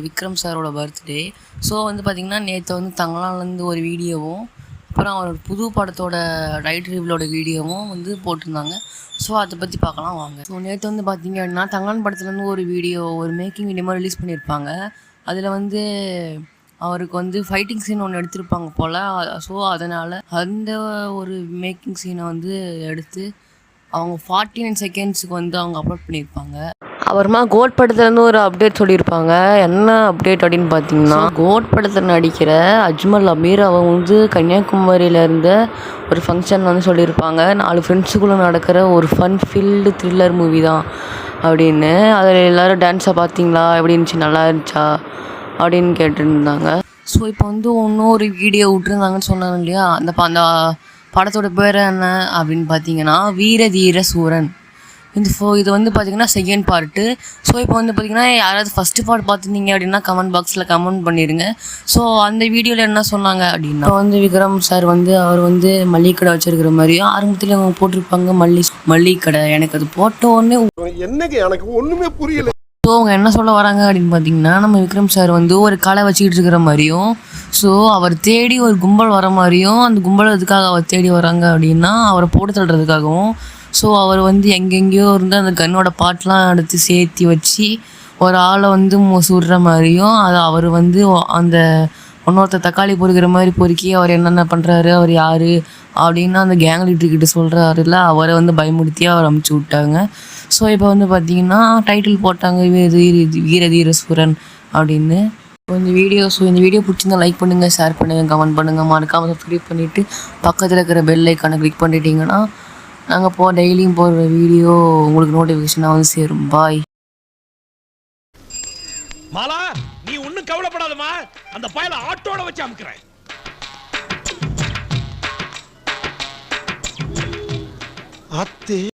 விக்ரம் சாரோட birthday. So வந்து பார்த்திங்கன்னா நேற்று வந்து தங்கலான்லேருந்து ஒரு வீடியோவும் அப்புறம் அவரோட புது படத்தோட ரைட் ரிவ்யூவோட வீடியோவும் வந்து போட்டிருந்தாங்க. ஸோ அதை பற்றி பார்க்கலாம் வாங்க. ஸோ நேற்று வந்து பார்த்திங்க அப்படின்னா தங்கலான் படத்துலேருந்து ஒரு வீடியோ, ஒரு மேக்கிங் வீடியோ மாதிரி ரிலீஸ் பண்ணியிருப்பாங்க. அதில் வந்து அவருக்கு வந்து ஃபைட்டிங் சீன் ஒன்று எடுத்திருப்பாங்க போல். ஸோ அதனால் அந்த ஒரு மேக்கிங் சீனை வந்து எடுத்து அவங்க 49 செகண்ட்ஸுக்கு வந்து அவங்க அப்லோட் பண்ணியிருப்பாங்க. அப்புறமா கோட் படத்துலேருந்து ஒரு அப்டேட் சொல்லியிருப்பாங்க. என்ன அப்டேட் அப்படின்னு பார்த்தீங்கன்னா, கோட் படத்தில் நடிக்கிற அஜ்மல் அமீர் அவங்க வந்து கன்னியாகுமரியில் இருந்த ஒரு ஃபங்க்ஷன் வந்து சொல்லியிருப்பாங்க. 4 ஃப்ரெண்ட்ஸுக்குள்ளே நடக்கிற ஒரு ஃபன் ஃபீல்டு த்ரில்லர் மூவி தான் அப்படின்னு. அதில் எல்லோரும் டான்ஸை பார்த்தீங்களா, எப்படி இருந்துச்சு, நல்லா இருந்துச்சா அப்படின்னு கேட்டுருந்தாங்க. ஸோ இப்போ வந்து இன்னொரு வீடியோ விட்டுருந்தாங்கன்னு சொன்னாங்க இல்லையா, அந்த படத்தோட பேர் என்ன அப்படின்னு பார்த்தீங்கன்னா வீர தீர சூரன். இது வந்து பார்த்திங்கன்னா செகண்ட் பார்ட்டு. ஸோ இப்போ வந்து பார்த்திங்கன்னா யாராவது ஃபஸ்ட்டு பார்ட் பார்த்துருந்தீங்க அப்படின்னா கமெண்ட் பாக்ஸில் கமெண்ட் பண்ணிடுங்க. ஸோ அந்த வீடியோவில் என்ன சொன்னாங்க அப்படின்னா, வந்து விக்ரம் சார் வந்து அவர் வந்து மல்லிகை கடை வச்சுருக்கிற மாதிரியும் ஆரம்பத்தில் அவங்க போட்டிருப்பாங்க மல்லிகை கடை. எனக்கு அது போட்ட உடனே என்னங்க எனக்கு ஒன்றுமே புரியல. ஸோ அவங்க என்ன சொல்ல வராங்க அப்படின்னு பார்த்தீங்கன்னா, நம்ம விக்ரம் சார் வந்து ஒரு கடை வச்சுக்கிட்டு இருக்கிற மாதிரியும், ஸோ அவர் தேடி ஒரு கும்பல் வர மாதிரியும், அந்த கும்பல் எதுக்காக அவர் தேடி வராங்க அப்படின்னா அவரை போட்டு தள்ளுறதுக்காகவும், ஸோ அவர் வந்து எங்கெங்கேயோ இருந்து அந்த கன்னோட பாட்டெலாம் எடுத்து சேர்த்தி வச்சு ஒரு ஆளை வந்து சுடுற மாதிரியும், அதை அவர் வந்து அந்த இன்னொருத்தர் தக்காளி பொறுக்கிற மாதிரி பொறுக்கி அவர் என்னென்ன பண்ணுறாரு, அவர் யார் அப்படின்னு அந்த கேங் லீடர்கிட்ட சொல்கிறாருல, அவரை வந்து பயமுறுத்தி அவர் அமுச்சு விட்டாங்க. ஸோ இப்போ வந்து பார்த்திங்கன்னா டைட்டில் போட்டாங்க வீர தீர சூரன் அப்படின்னு. இந்த வீடியோ பிடிச்சிருந்தா லைக் பண்ணுங்கள், ஷேர் பண்ணுங்கள், கமெண்ட் பண்ணுங்கள், மறக்காமல் சப்ஸ்கிரைப் பண்ணிவிட்டு பக்கத்தில் இருக்கிற பெல் ஐக்கானை கிளிக் பண்ணிட்டீங்கன்னா நாங்கள் டெய்லியும் போடுற வீடியோ உங்களுக்கு நோட்டிஃபிகேஷனாக வந்து சேரும். பாய். மாலா, நீ ஒன்னும் கவலைப்படாதமா, அந்த பயல ஆட்டோட வச்சு அமுக்குறேன். அத்தே